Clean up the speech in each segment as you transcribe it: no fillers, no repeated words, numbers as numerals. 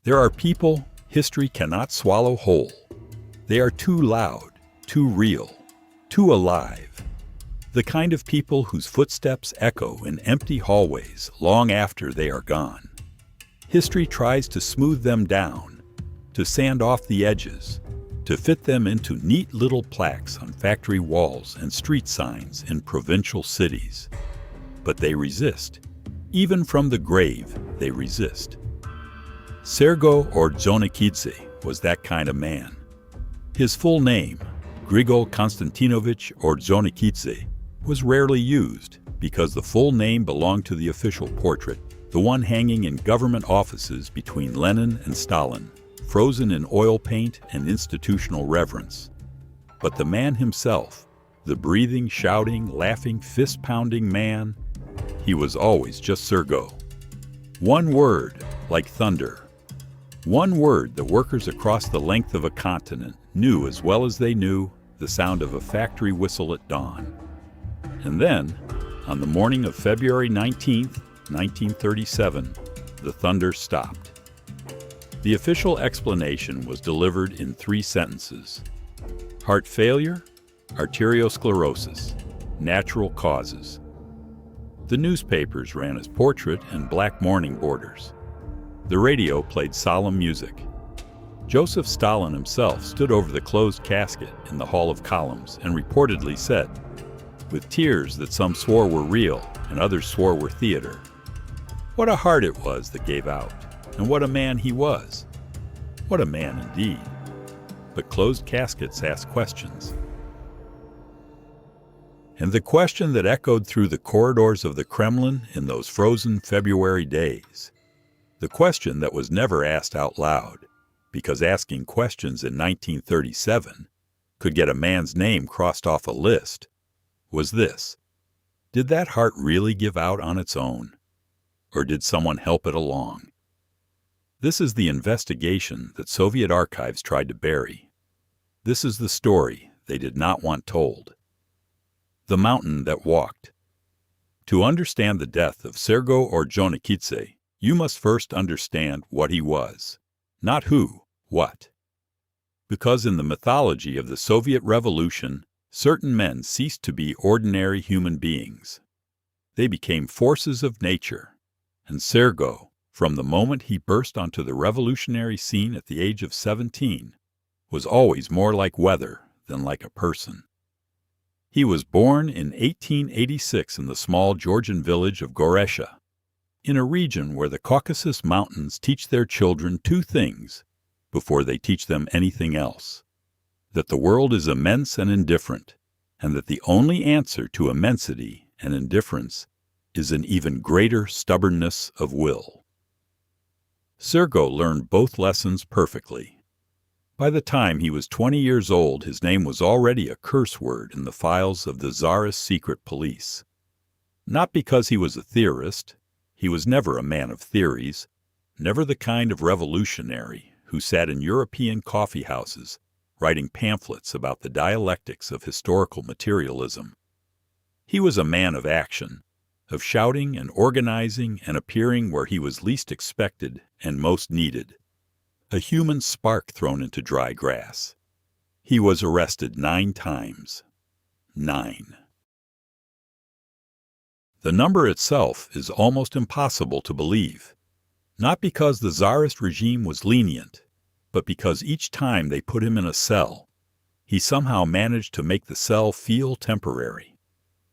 There are people history cannot swallow whole. They are too loud, too real, too alive. The kind of people whose footsteps echo in empty hallways long after they are gone. History tries to smooth them down, to sand off the edges, to fit them into neat little plaques on factory walls and street signs in provincial cities. But they resist. Even from the grave, they resist. Sergo Ordzhonikidze was that kind of man. His full name, Grigol Konstantinovich Ordzhonikidze, was rarely used because the full name belonged to the official portrait, the one hanging in government offices between Lenin and Stalin, frozen in oil paint and institutional reverence. But the man himself, the breathing, shouting, laughing, fist-pounding man, he was always just Sergo. One word, like thunder. One word the workers across the length of a continent knew as well as they knew the sound of a factory whistle at dawn. And then, on the morning of February 19th, 1937, the thunder stopped. The official explanation was delivered in 3 sentences. Heart failure, arteriosclerosis, natural causes. The newspapers ran his portrait and black mourning borders. The radio played solemn music. Joseph Stalin himself stood over the closed casket in the Hall of Columns and reportedly said, with tears that some swore were real and others swore were theater, what a heart it was that gave out, and what a man he was. What a man indeed. But closed caskets ask questions. And the question that echoed through the corridors of the Kremlin in those frozen February days, the question that was never asked out loud, because asking questions in 1937 could get a man's name crossed off a list, was this: did that heart really give out on its own? Or did someone help it along? This is the investigation that Soviet archives tried to bury. This is the story they did not want told. The mountain that walked. To understand the death of Sergo Ordzhonikidze, you must first understand what he was, not who, what. Because in the mythology of the Soviet Revolution, certain men ceased to be ordinary human beings. They became forces of nature, and Sergo, from the moment he burst onto the revolutionary scene at the age of 17, was always more like weather than like a person. He was born in 1886 in the small Georgian village of Goresha, in a region where the Caucasus Mountains teach their children 2 things before they teach them anything else: that the world is immense and indifferent, and that the only answer to immensity and indifference is an even greater stubbornness of will. Sergo learned both lessons perfectly. By the time he was 20 years old, his name was already a curse word in the files of the Tsarist secret police. Not because he was a theorist. He was never a man of theories, never the kind of revolutionary who sat in European coffee houses writing pamphlets about the dialectics of historical materialism. He was a man of action, of shouting and organizing and appearing where he was least expected and most needed. A human spark thrown into dry grass. He was arrested 9 times. 9. The number itself is almost impossible to believe, not because the Tsarist regime was lenient, but because each time they put him in a cell, he somehow managed to make the cell feel temporary.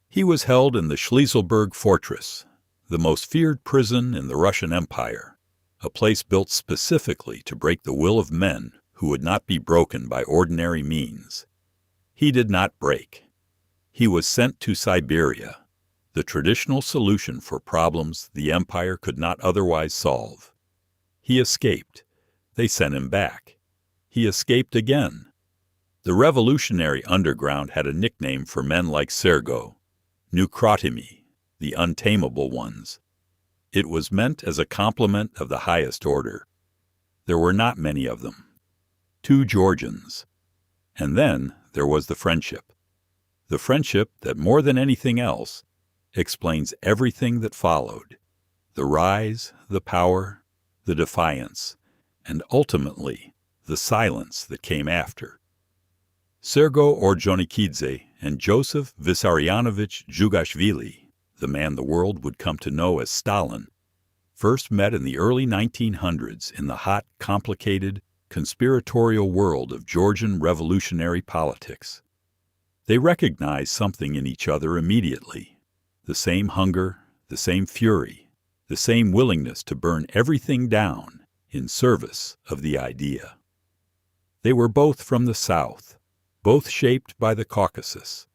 He was held in the Schleselberg Fortress, the most feared prison in the Russian Empire, a place built specifically to break the will of men who would not be broken by ordinary means. He did not break. He was sent to Siberia, the traditional solution for problems the empire could not otherwise solve. He escaped. They sent him back. He escaped again. The revolutionary underground had a nickname for men like Sergo, Neukrotimi, the untamable ones. It was meant as a compliment of the highest order. There were not many of them. 2 Georgians. And then there was the friendship. The friendship that, more than anything else, explains everything that followed: the rise, the power, the defiance, and ultimately, the silence that came after. Sergo Ordzhonikidze and Joseph Vissarionovich Djougashvili, the man the world would come to know as Stalin, first met in the early 1900s in the hot, complicated, conspiratorial world of Georgian revolutionary politics. They recognized something in each other immediately: the same hunger, the same fury, the same willingness to burn everything down in service of the idea. They were both from the South, both shaped by the Caucasus,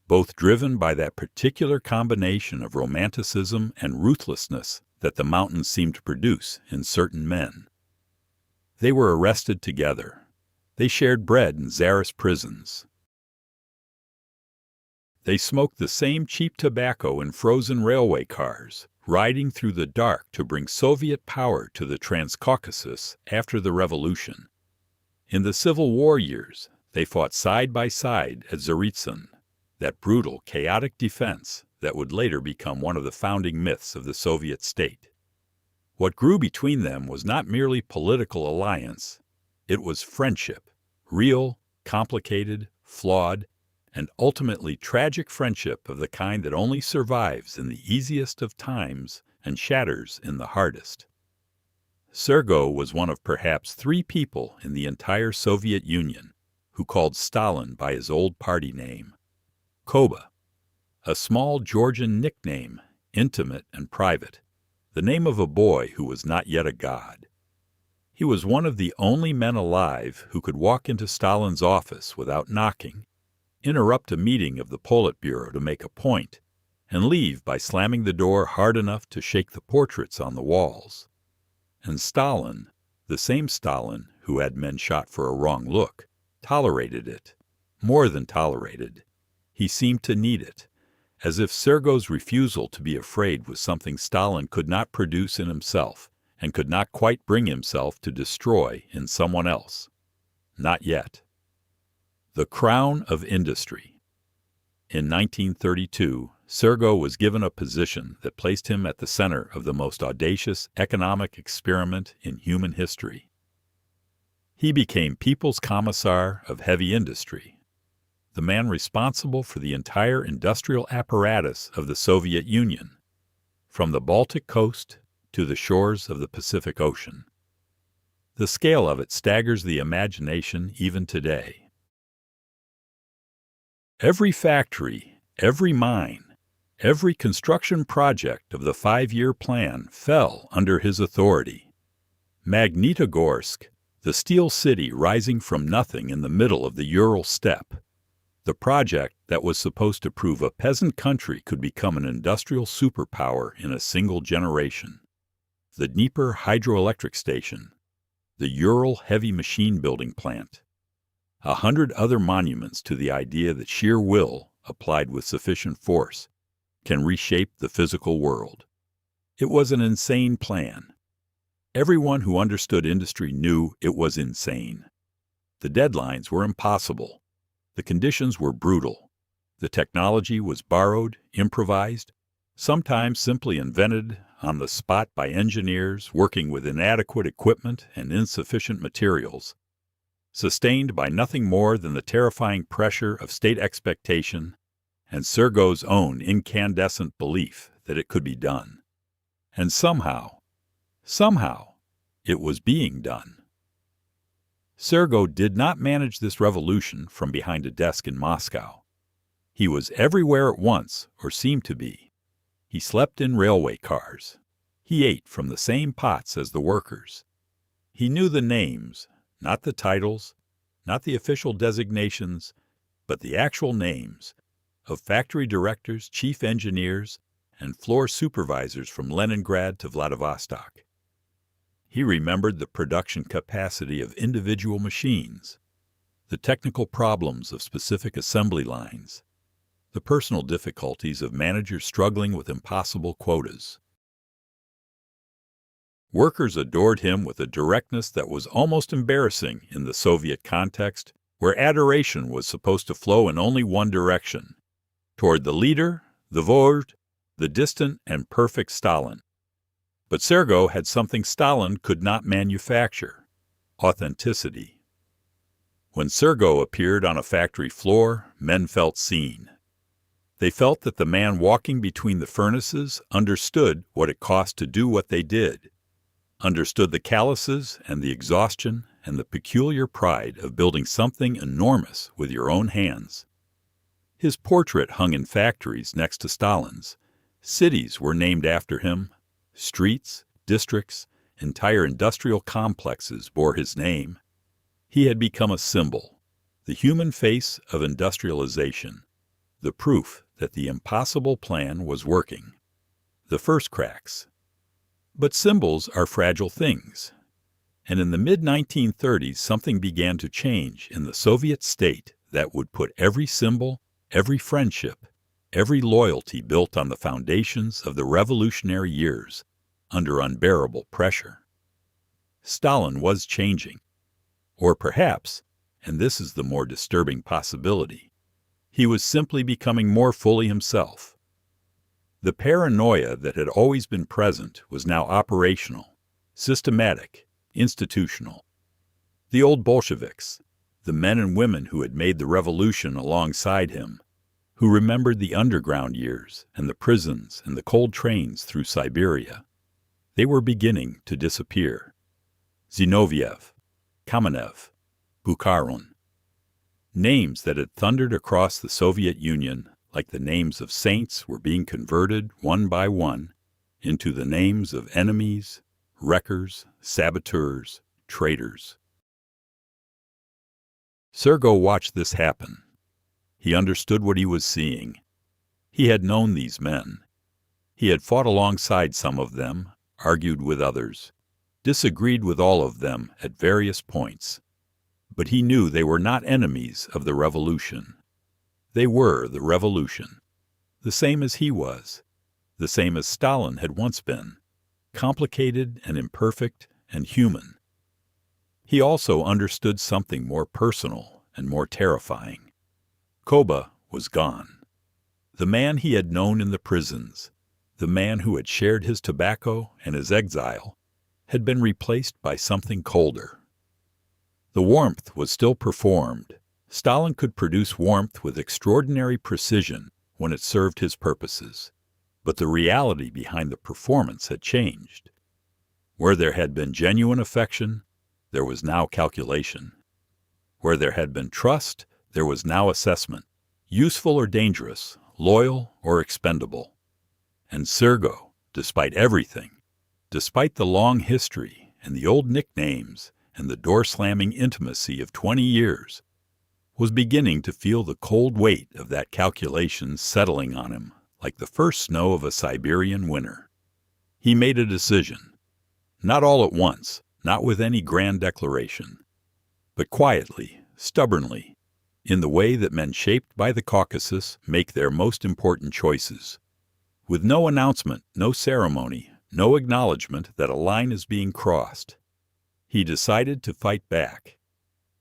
both driven by that particular combination of romanticism and ruthlessness that the mountains seemed to produce in certain men. They were arrested together. They shared bread in Tsarist prisons. They smoked the same cheap tobacco in frozen railway cars, riding through the dark to bring Soviet power to the Transcaucasus after the revolution. In the Civil War years, they fought side by side at Tsaritsyn, that brutal, chaotic defense that would later become one of the founding myths of the Soviet state. What grew between them was not merely political alliance, it was friendship, real, complicated, flawed, and ultimately tragic friendship of the kind that only survives in the easiest of times and shatters in the hardest. Sergo was one of perhaps 3 people in the entire Soviet Union who called Stalin by his old party name, Koba, a small Georgian nickname, intimate and private, the name of a boy who was not yet a god. He was one of the only men alive who could walk into Stalin's office without knocking, interrupt a meeting of the Politburo to make a point, and leave by slamming the door hard enough to shake the portraits on the walls. And Stalin, the same Stalin who had men shot for a wrong look, tolerated it, more than tolerated. He seemed to need it, as if Sergo's refusal to be afraid was something Stalin could not produce in himself and could not quite bring himself to destroy in someone else. Not yet. The crown of industry. In 1932, Sergo was given a position that placed him at the center of the most audacious economic experiment in human history. He became People's Commissar of Heavy Industry, the man responsible for the entire industrial apparatus of the Soviet Union, from the Baltic coast to the shores of the Pacific Ocean. The scale of it staggers the imagination even today. Every factory, every mine, every construction project of the 5-year plan fell under his authority. Magnitogorsk, the steel city rising from nothing in the middle of the Ural steppe, the project that was supposed to prove a peasant country could become an industrial superpower in a single generation. The Dnieper hydroelectric station, the Ural heavy machine building plant, 100 other monuments to the idea that sheer will, applied with sufficient force, can reshape the physical world. It was an insane plan. Everyone who understood industry knew it was insane. The deadlines were impossible. The conditions were brutal. The technology was borrowed, improvised, sometimes simply invented on the spot by engineers working with inadequate equipment and insufficient materials, sustained by nothing more than the terrifying pressure of state expectation and Sergo's own incandescent belief that it could be done. And somehow, it was being done. Sergo did not manage this revolution from behind a desk in Moscow. He was everywhere at once, or seemed to be. He slept in railway cars. He ate from the same pots as the workers. He knew the names, not the titles, not the official designations, but the actual names of factory directors, chief engineers, and floor supervisors from Leningrad to Vladivostok. He remembered the production capacity of individual machines, the technical problems of specific assembly lines, the personal difficulties of managers struggling with impossible quotas. Workers adored him with a directness that was almost embarrassing in the Soviet context, where adoration was supposed to flow in only one direction, toward the leader, the vozhd, the distant and perfect Stalin. But Sergo had something Stalin could not manufacture: authenticity. When Sergo appeared on a factory floor, men felt seen. They felt that the man walking between the furnaces understood what it cost to do what they did, understood the calluses and the exhaustion and the peculiar pride of building something enormous with your own hands. His portrait hung in factories next to Stalin's. Cities were named after him. Streets, districts, entire industrial complexes bore his name. He had become a symbol, the human face of industrialization, the proof that the impossible plan was working. The first cracks. But symbols are fragile things. And in the mid-1930s, something began to change in the Soviet state that would put every symbol, every friendship, every loyalty built on the foundations of the revolutionary years under unbearable pressure. Stalin was changing. Or perhaps, and this is the more disturbing possibility, he was simply becoming more fully himself. The paranoia that had always been present was now operational, systematic, institutional. The old Bolsheviks, the men and women who had made the revolution alongside him, who remembered the underground years and the prisons and the cold trains through Siberia, they were beginning to disappear. Zinoviev, Kamenev, Bukharin. Names that had thundered across the Soviet Union like the names of saints were being converted one by one into the names of enemies, wreckers, saboteurs, traitors. Sergo watched this happen. He understood what he was seeing. He had known these men. He had fought alongside some of them, argued with others, disagreed with all of them at various points. But he knew they were not enemies of the revolution. They were the revolution, the same as he was, the same as Stalin had once been, complicated and imperfect and human. He also understood something more personal and more terrifying. Koba was gone. The man he had known in the prisons, the man who had shared his tobacco and his exile, had been replaced by something colder. The warmth was still performed. Stalin could produce warmth with extraordinary precision when it served his purposes. But the reality behind the performance had changed. Where there had been genuine affection, there was now calculation. Where there had been trust, there was now assessment, useful or dangerous, loyal or expendable. And Sergo, despite everything, despite the long history and the old nicknames and the door-slamming intimacy of 20 years, was beginning to feel the cold weight of that calculation settling on him like the first snow of a Siberian winter. He made a decision. Not all at once, not with any grand declaration, but quietly, stubbornly, in the way that men shaped by the Caucasus make their most important choices. With no announcement, no ceremony, no acknowledgement that a line is being crossed. He decided to fight back.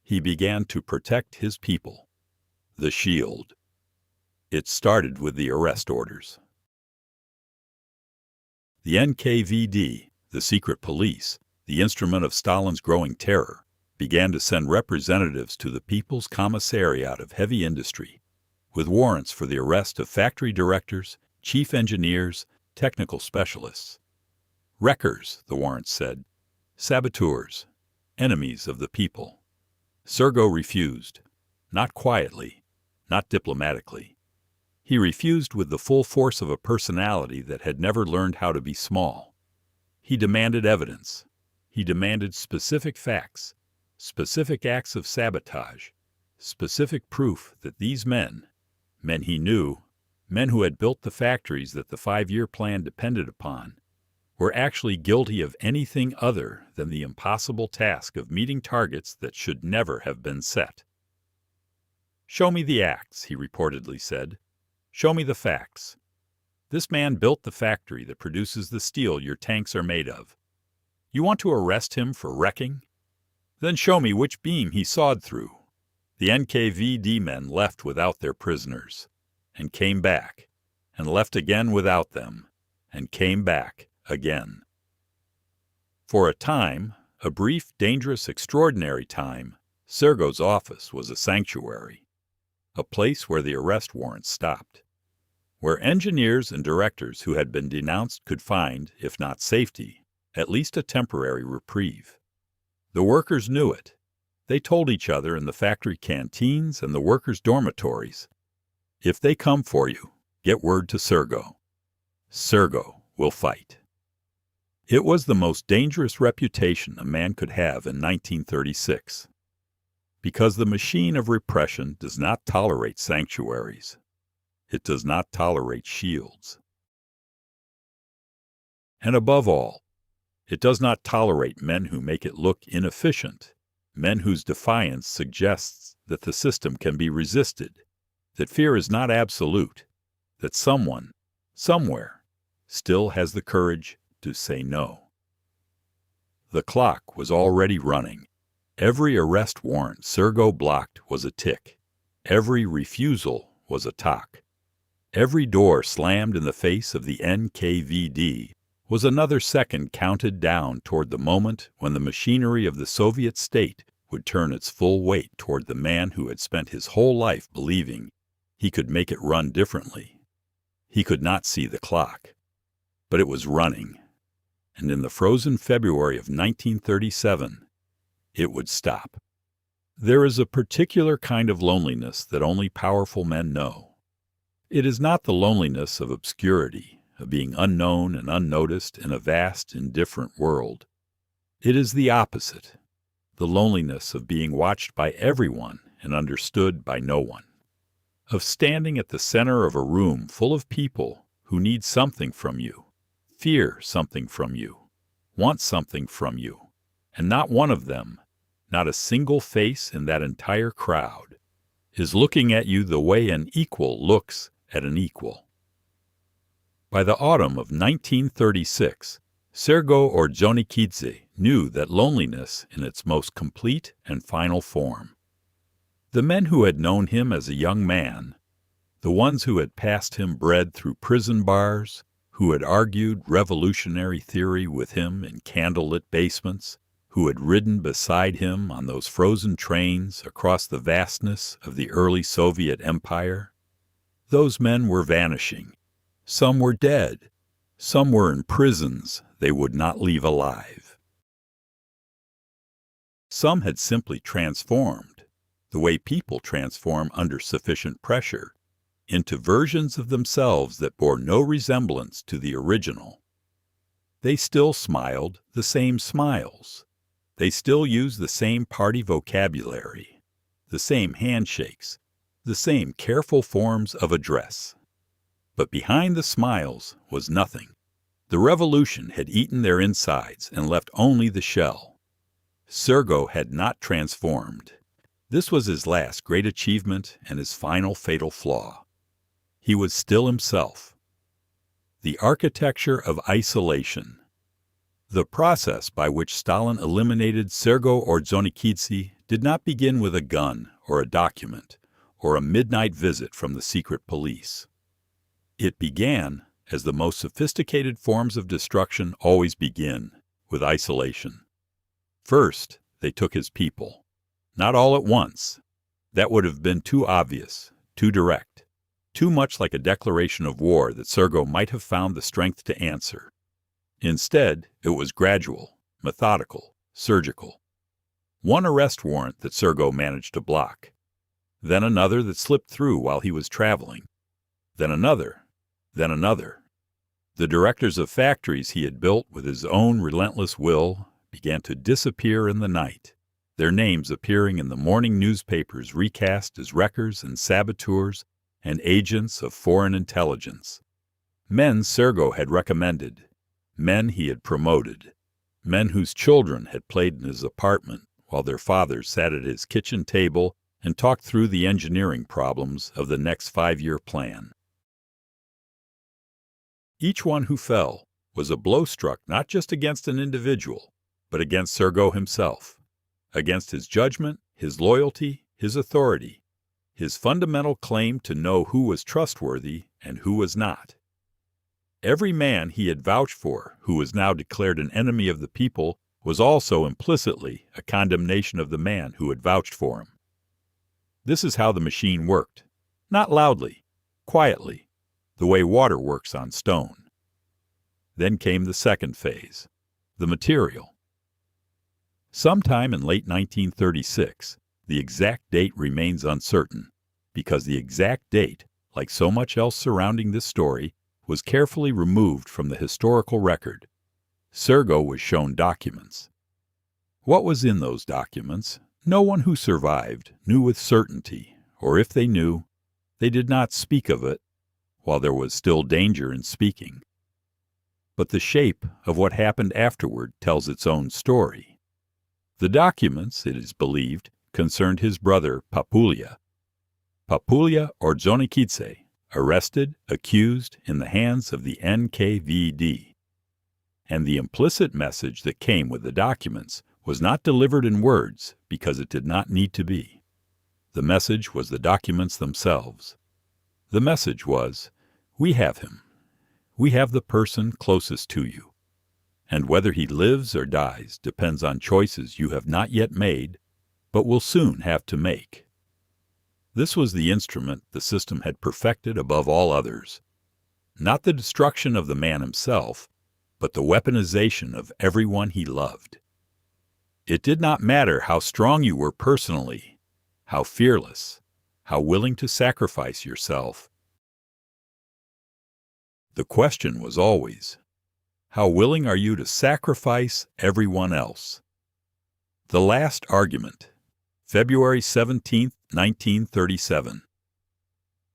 He began to protect his people. The shield. It started with the arrest orders. The NKVD, the secret police, the instrument of Stalin's growing terror, began to send representatives to the People's Commissariat of Heavy Industry with warrants for the arrest of factory directors, chief engineers, technical specialists. Wreckers, the warrants said, saboteurs, enemies of the people. Sergo refused, not quietly, not diplomatically. He refused with the full force of a personality that had never learned how to be small. He demanded evidence. He demanded specific facts, specific acts of sabotage, specific proof that these men he knew, men who had built the factories that the 5-year plan depended upon, were actually guilty of anything other than the impossible task of meeting targets that should never have been set. "Show me the acts," he reportedly said. "Show me the facts. This man built the factory that produces the steel your tanks are made of. You want to arrest him for wrecking? Then show me which beam he sawed through." The NKVD men left without their prisoners, and came back, and left again without them, and came back again. For a time, A brief, dangerous, extraordinary time, Sergo's office was a sanctuary, a place where the arrest warrants stopped, where engineers and directors who had been denounced could find, if not safety, at least a temporary reprieve. The workers knew it. They told each other in the factory canteens and the workers' dormitories, "If they come for you, get word to Sergo. Sergo will fight." It was the most dangerous reputation a man could have in 1936, because the machine of repression does not tolerate sanctuaries. It does not tolerate shields. And above all, it does not tolerate men who make it look inefficient, men whose defiance suggests that the system can be resisted, that fear is not absolute, that someone, somewhere, still has the courage to say no. The clock was already running. Every arrest warrant Sergo blocked was a tick. Every refusal was a talk. Every door slammed in the face of the NKVD was another second counted down toward the moment when the machinery of the Soviet state would turn its full weight toward the man who had spent his whole life believing he could make it run differently. He could not see the clock, but it was running. And in the frozen February of 1937, it would stop. There is a particular kind of loneliness that only powerful men know. It is not the loneliness of obscurity, of being unknown and unnoticed in a vast, indifferent world. It is the opposite, the loneliness of being watched by everyone and understood by no one, of standing at the center of a room full of people who need something from you, fear something from you, want something from you, and not one of them, not a single face in that entire crowd, is looking at you the way an equal looks at an equal. By the autumn of 1936, Sergo Ordzhonikidze knew that loneliness in its most complete and final form. The men who had known him as a young man, the ones who had passed him bread through prison bars, who had argued revolutionary theory with him in candlelit basements, who had ridden beside him on those frozen trains across the vastness of the early Soviet Empire, those men were vanishing. Some were dead. Some were in prisons they would not leave alive. Some had simply transformed, the way people transform under sufficient pressure, into versions of themselves that bore no resemblance to the original. They still smiled the same smiles. They still used the same party vocabulary, the same handshakes, the same careful forms of address. But behind the smiles was nothing. The revolution had eaten their insides and left only the shell. Sergo had not transformed. This was his last great achievement and his final fatal flaw. He was still himself. The architecture of isolation. The process by which Stalin eliminated Sergo Ordzhonikidze did not begin with a gun or a document or a midnight visit from the secret police. It began, as the most sophisticated forms of destruction always begin, with isolation. First, they took his people. Not all at once. That would have been too obvious, too direct, too much like a declaration of war that Sergo might have found the strength to answer. Instead, it was gradual, methodical, surgical. One arrest warrant that Sergo managed to block, then another that slipped through while he was traveling, then another, then another. The directors of factories he had built with his own relentless will began to disappear in the night, their names appearing in the morning newspapers recast as wreckers and saboteurs and agents of foreign intelligence. Men Sergo had recommended, men he had promoted, men whose children had played in his apartment while their fathers sat at his kitchen table and talked through the engineering problems of the next 5-year plan. Each one who fell was a blow struck not just against an individual, but against Sergo himself, against his judgment, his loyalty, his authority, his fundamental claim to know who was trustworthy and who was not. Every man he had vouched for, who was now declared an enemy of the people, was also implicitly a condemnation of the man who had vouched for him. This is how the machine worked, not loudly, quietly, the way water works on stone. Then came the second phase, the material. Sometime in late 1936, the exact date remains uncertain, because the exact date, like so much else surrounding this story, was carefully removed from the historical record. Sergo was shown documents. What was in those documents, no one who survived knew with certainty, or if they knew, they did not speak of it, while there was still danger in speaking. But the shape of what happened afterward tells its own story. The documents, it is believed, concerned his brother Papulia. Papulia Ordzhonikidze, arrested, accused, in the hands of the NKVD. And the implicit message that came with the documents was not delivered in words because it did not need to be. The message was the documents themselves. The message was, we have him. We have the person closest to you. And whether he lives or dies depends on choices you have not yet made, but will soon have to make. This was the instrument the system had perfected above all others. Not the destruction of the man himself, but the weaponization of everyone he loved. It did not matter how strong you were personally, how fearless, how willing to sacrifice yourself. The question was always, how willing are you to sacrifice everyone else? The last argument, February 17, 1937.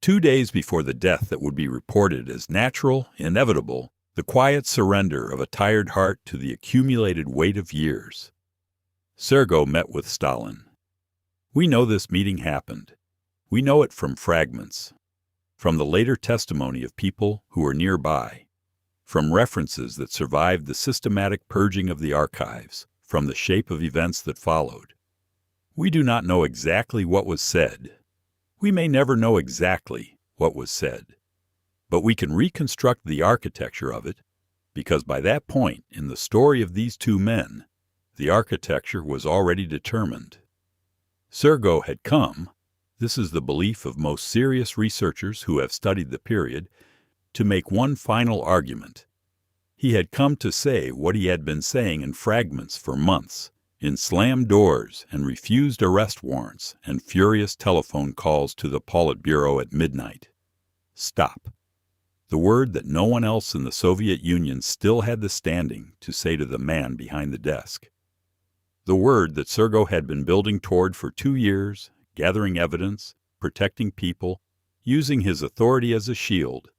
2 days before the death that would be reported as natural, inevitable, the quiet surrender of a tired heart to the accumulated weight of years. Sergo met with Stalin. We know this meeting happened. We know it from fragments, from the later testimony of people who were nearby, from references that survived the systematic purging of the archives, from the shape of events that followed. We do not know exactly what was said. We may never know exactly what was said, but we can reconstruct the architecture of it, because by that point in the story of these two men, the architecture was already determined. Sergo had come, this is the belief of most serious researchers who have studied the period, to make one final argument. He had come to say what he had been saying in fragments for months, in slammed doors and refused arrest warrants and furious telephone calls to the Politburo at midnight. Stop. The word that no one else in the Soviet Union still had the standing to say to the man behind the desk. The word that Sergo had been building toward for 2 years, gathering evidence, protecting people, using his authority as a shield,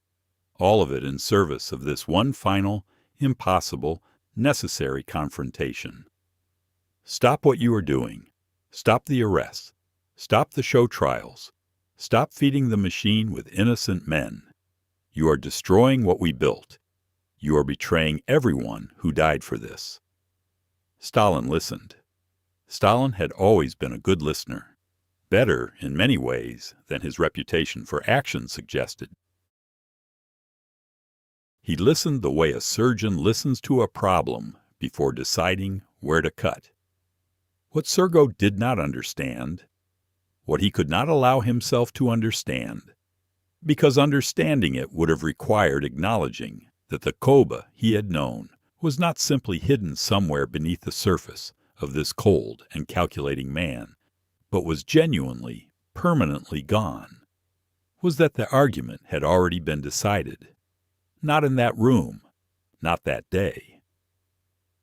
all of it in service of this one final, impossible, necessary confrontation. Stop what you are doing. Stop the arrests. Stop the show trials. Stop feeding the machine with innocent men. You are destroying what we built. You are betraying everyone who died for this. Stalin listened. Stalin had always been a good listener, better in many ways than his reputation for action suggested. He listened the way a surgeon listens to a problem before deciding where to cut. What Sergo did not understand, what he could not allow himself to understand, because understanding it would have required acknowledging that the Koba he had known was not simply hidden somewhere beneath the surface of this cold and calculating man, but was genuinely, permanently gone, was that the argument had already been decided. Not in that room, not that day.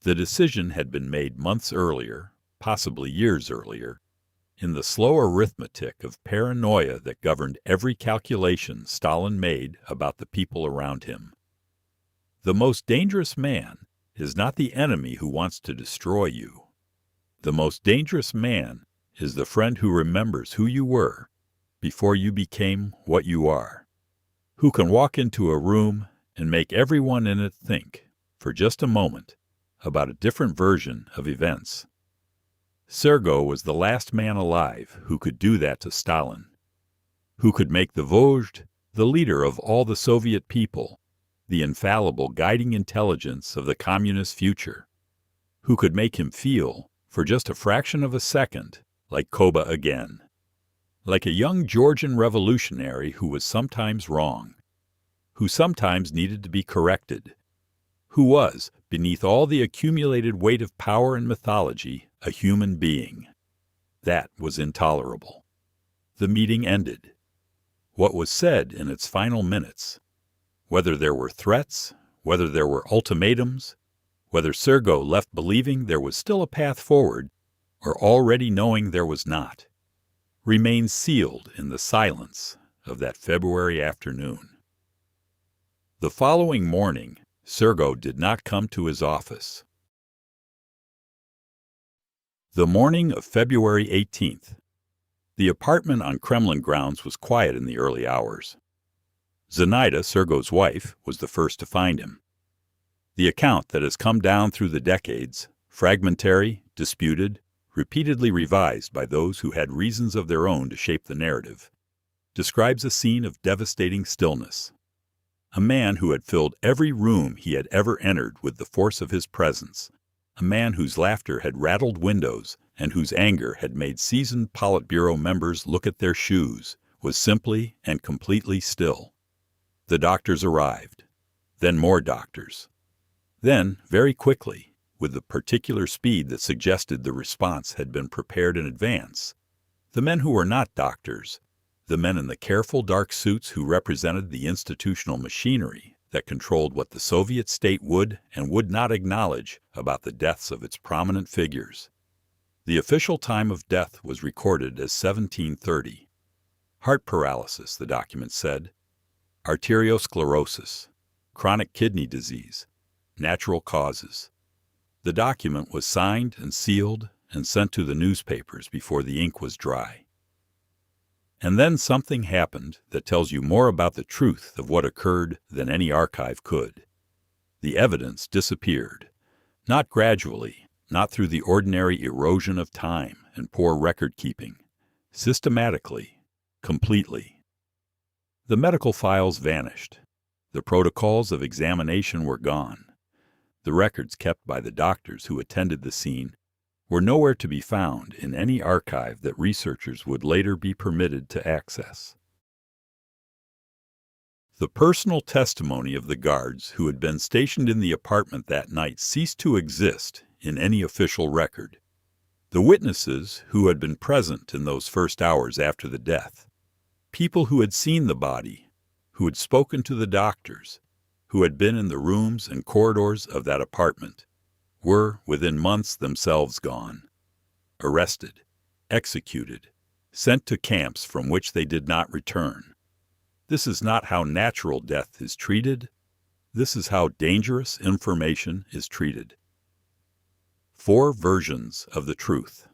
The decision had been made months earlier, possibly years earlier, in the slow arithmetic of paranoia that governed every calculation Stalin made about the people around him. The most dangerous man is not the enemy who wants to destroy you. The most dangerous man is the friend who remembers who you were before you became what you are, who can walk into a room and make everyone in it think, for just a moment, about a different version of events. Sergo was the last man alive who could do that to Stalin, who could make the Vozhd the leader of all the Soviet people, the infallible guiding intelligence of the communist future, who could make him feel, for just a fraction of a second, like Koba again. Like a young Georgian revolutionary who was sometimes wrong, who sometimes needed to be corrected, who was, beneath all the accumulated weight of power and mythology, a human being. That was intolerable. The meeting ended. What was said in its final minutes, whether there were threats, whether there were ultimatums, whether Sergo left believing there was still a path forward, or already knowing there was not, remains sealed in the silence of that February afternoon. The following morning, Sergo did not come to his office. The morning of February 18th. The apartment on Kremlin grounds was quiet in the early hours. Zenaida, Sergo's wife, was the first to find him. The account that has come down through the decades, fragmentary, disputed, repeatedly revised by those who had reasons of their own to shape the narrative, describes a scene of devastating stillness. A man who had filled every room he had ever entered with the force of his presence, a man whose laughter had rattled windows and whose anger had made seasoned Politburo members look at their shoes, was simply and completely still. The doctors arrived. Then more doctors. Then, very quickly, with the particular speed that suggested the response had been prepared in advance, the men who were not doctors, the men in the careful dark suits who represented the institutional machinery that controlled what the Soviet state would and would not acknowledge about the deaths of its prominent figures. The official time of death was recorded as 1730. Heart paralysis, the document said. Arteriosclerosis. Chronic kidney disease. Natural causes. The document was signed and sealed and sent to the newspapers before the ink was dry. And then something happened that tells you more about the truth of what occurred than any archive could. The evidence disappeared, not gradually, not through the ordinary erosion of time and poor record-keeping, systematically, completely. The medical files vanished. The protocols of examination were gone. The records kept by the doctors who attended the scene were nowhere to be found in any archive that researchers would later be permitted to access. The personal testimony of the guards who had been stationed in the apartment that night ceased to exist in any official record. The witnesses who had been present in those first hours after the death, people who had seen the body, who had spoken to the doctors, who had been in the rooms and corridors of that apartment, were, within months, themselves gone, arrested, executed, sent to camps from which they did not return. This is not how natural death is treated. This is how dangerous information is treated. 4 versions of the truth.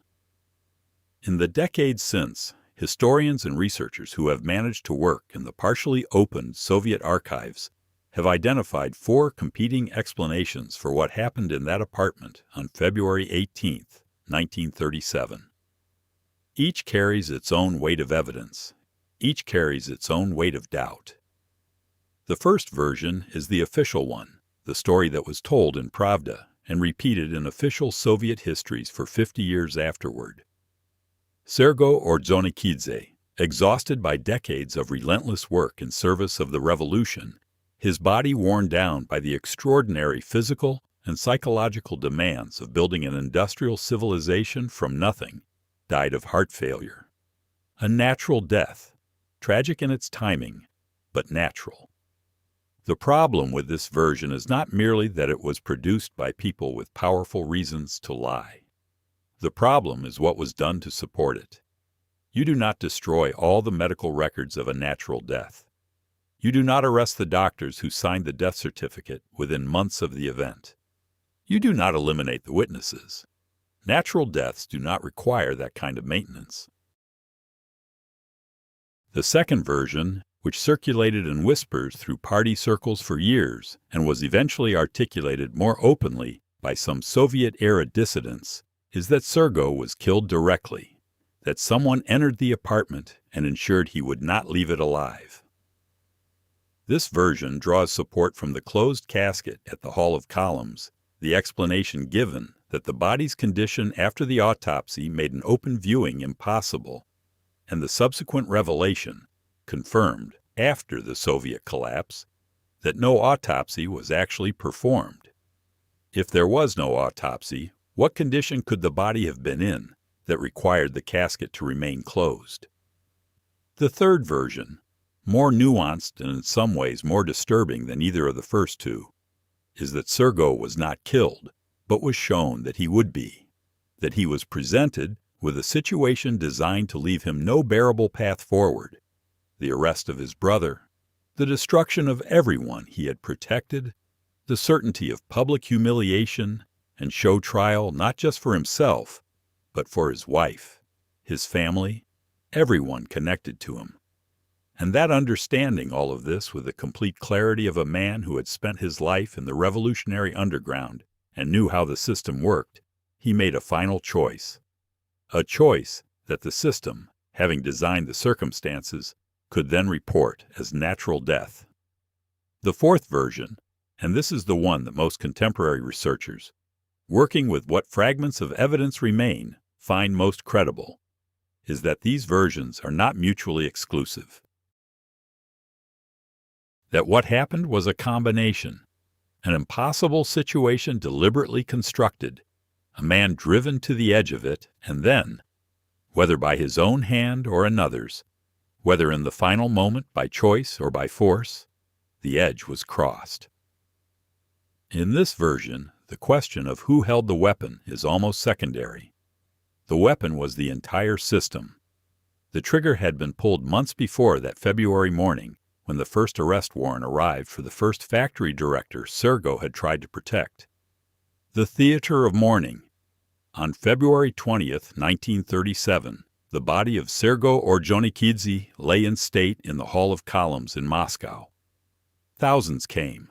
In the decades since, historians and researchers who have managed to work in the partially opened Soviet archives have identified 4 competing explanations for what happened in that apartment on February 18, 1937. Each carries its own weight of evidence. Each carries its own weight of doubt. The first version is the official one, the story that was told in Pravda and repeated in official Soviet histories for 50 years afterward. Sergo Ordzhonikidze, exhausted by decades of relentless work in service of the revolution, his body worn down by the extraordinary physical and psychological demands of building an industrial civilization from nothing, died of heart failure. A natural death, tragic in its timing, but natural. The problem with this version is not merely that it was produced by people with powerful reasons to lie. The problem is what was done to support it. You do not destroy all the medical records of a natural death. You do not arrest the doctors who signed the death certificate within months of the event. You do not eliminate the witnesses. Natural deaths do not require that kind of maintenance. The second version, which circulated in whispers through party circles for years and was eventually articulated more openly by some Soviet-era dissidents, is that Sergo was killed directly, that someone entered the apartment and ensured he would not leave it alive. This version draws support from the closed casket at the Hall of Columns, the explanation given that the body's condition after the autopsy made an open viewing impossible, and the subsequent revelation, confirmed after the Soviet collapse, that no autopsy was actually performed. If there was no autopsy, what condition could the body have been in that required the casket to remain closed? The third version, more nuanced and in some ways more disturbing than either of the first two, is that Sergo was not killed, but was shown that he would be, that he was presented with a situation designed to leave him no bearable path forward, the arrest of his brother, the destruction of everyone he had protected, the certainty of public humiliation and show trial not just for himself, but for his wife, his family, everyone connected to him. And that understanding all of this with the complete clarity of a man who had spent his life in the revolutionary underground and knew how the system worked, he made a final choice. A choice that the system, having designed the circumstances, could then report as natural death. The fourth version, and this is the one that most contemporary researchers, working with what fragments of evidence remain, find most credible, is that these versions are not mutually exclusive. That what happened was a combination, an impossible situation deliberately constructed, a man driven to the edge of it, and then, whether by his own hand or another's, whether in the final moment by choice or by force, the edge was crossed. In this version, the question of who held the weapon is almost secondary. The weapon was the entire system. The trigger had been pulled months before that February morning, when the first arrest warrant arrived for the first factory director Sergo had tried to protect. The theater of mourning. On February 20th, 1937, the body of Sergo Ordzhonikidze lay in state in the Hall of Columns in Moscow. Thousands came,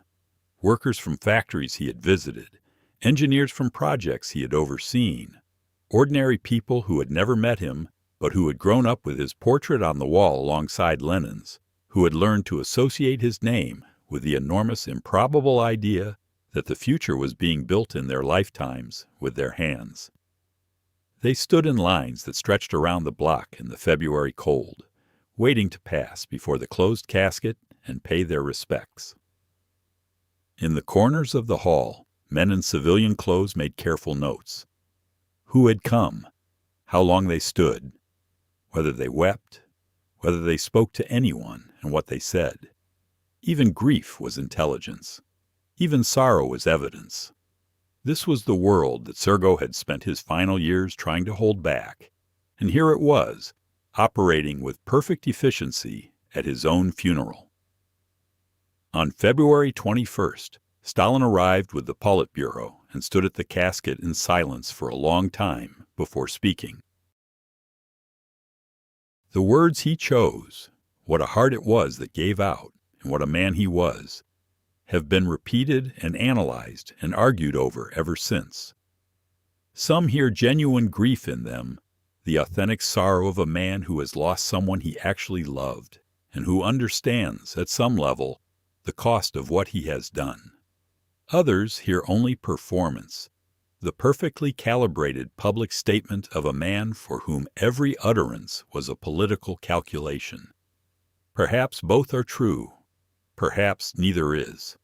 workers from factories he had visited, engineers from projects he had overseen, ordinary people who had never met him but who had grown up with his portrait on the wall alongside Lenin's, who had learned to associate his name with the enormous improbable idea that the future was being built in their lifetimes with their hands. They stood in lines that stretched around the block in the February cold, waiting to pass before the closed casket and pay their respects. In the corners of the hall, men in civilian clothes made careful notes. Who had come, how long they stood, whether they wept, whether they spoke to anyone, and what they said. Even grief was intelligence. Even sorrow was evidence. This was the world that Sergo had spent his final years trying to hold back, and here it was, operating with perfect efficiency at his own funeral. On February 21st, Stalin arrived with the Politburo and stood at the casket in silence for a long time before speaking. The words he chose, what a heart it was that gave out, and what a man he was, have been repeated and analyzed and argued over ever since. Some hear genuine grief in them, the authentic sorrow of a man who has lost someone he actually loved, and who understands, at some level, the cost of what he has done. Others hear only performance, the perfectly calibrated public statement of a man for whom every utterance was a political calculation. Perhaps both are true. Perhaps neither is.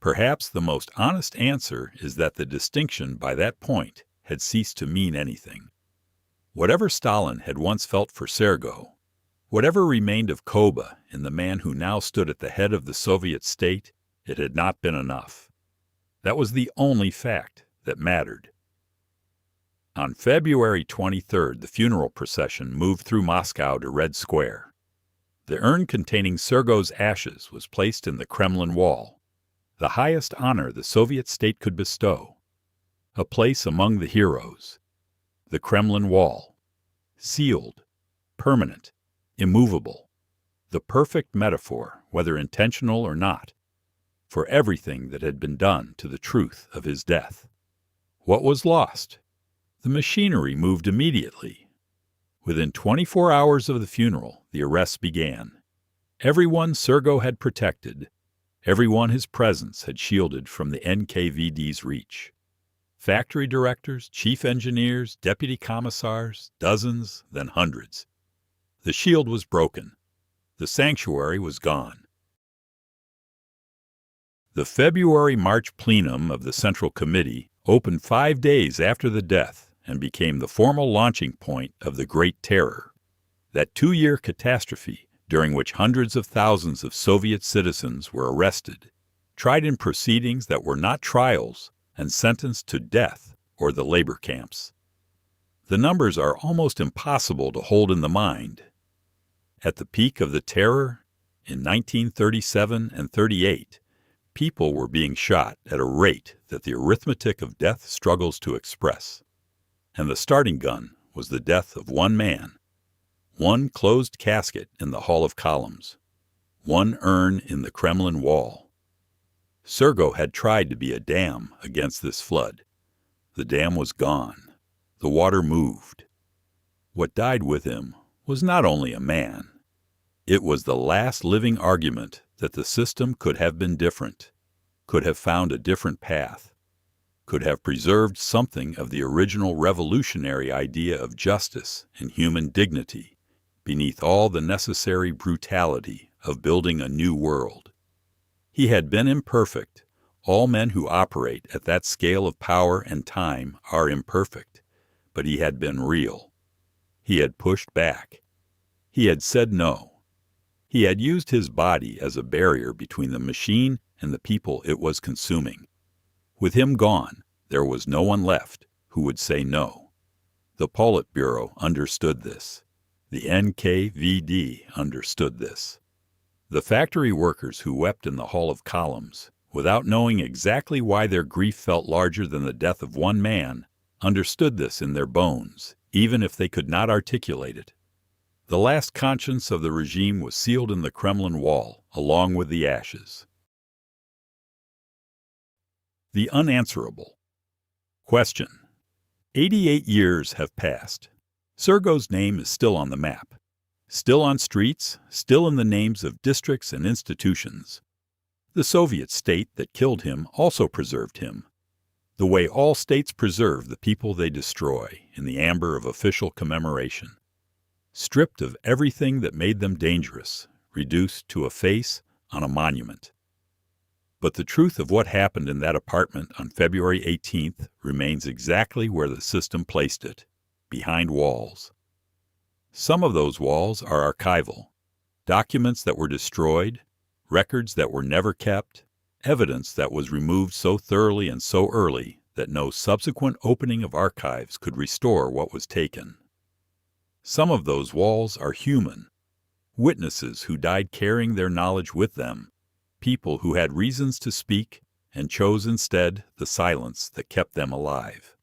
Perhaps the most honest answer is that the distinction by that point had ceased to mean anything. Whatever Stalin had once felt for Sergo, whatever remained of Koba in the man who now stood at the head of the Soviet state, it had not been enough. That was the only fact that mattered. On February 23rd, the funeral procession moved through Moscow to Red Square. The urn containing Sergo's ashes was placed in the Kremlin wall, the highest honor the Soviet state could bestow, a place among the heroes. The Kremlin wall, sealed, permanent, immovable, the perfect metaphor, whether intentional or not, for everything that had been done to the truth of his death. What was lost? The machinery moved immediately. Within 24 hours of the funeral, the arrests began. Everyone Sergo had protected, everyone his presence had shielded from the NKVD's reach. Factory directors, chief engineers, deputy commissars, dozens, then hundreds. The shield was broken. The sanctuary was gone. The February-March plenum of the Central Committee opened 5 days after the death and became the formal launching point of the Great Terror, that 2-year catastrophe during which hundreds of thousands of Soviet citizens were arrested, tried in proceedings that were not trials, and sentenced to death or the labor camps. The numbers are almost impossible to hold in the mind. At the peak of the terror, in 1937 and 38, people were being shot at a rate that the arithmetic of death struggles to express. And the starting gun was the death of one man, one closed casket in the Hall of Columns, one urn in the Kremlin wall. Sergo had tried to be a dam against this flood. The dam was gone. The water moved. What died with him was not only a man. It was the last living argument that the system could have been different, could have found a different path, could have preserved something of the original revolutionary idea of justice and human dignity beneath all the necessary brutality of building a new world. He had been imperfect. All men who operate at that scale of power and time are imperfect, but he had been real. He had pushed back. He had said no. He had used his body as a barrier between the machine and the people it was consuming. With him gone, there was no one left who would say no. The Politburo understood this. The NKVD understood this. The factory workers who wept in the Hall of Columns, without knowing exactly why their grief felt larger than the death of one man, understood this in their bones, even if they could not articulate it. The last conscience of the regime was sealed in the Kremlin wall, along with the ashes. The unanswerable. Question. 88 years have passed. Sergo's name is still on the map, still on streets, still in the names of districts and institutions. The Soviet state that killed him also preserved him, the way all states preserve the people they destroy in the amber of official commemoration. Stripped of everything that made them dangerous, reduced to a face on a monument. But the truth of what happened in that apartment on February 18th remains exactly where the system placed it, behind walls. Some of those walls are archival, documents that were destroyed, records that were never kept, evidence that was removed so thoroughly and so early that no subsequent opening of archives could restore what was taken. Some of those walls are human, witnesses who died carrying their knowledge with them, people who had reasons to speak and chose instead the silence that kept them alive.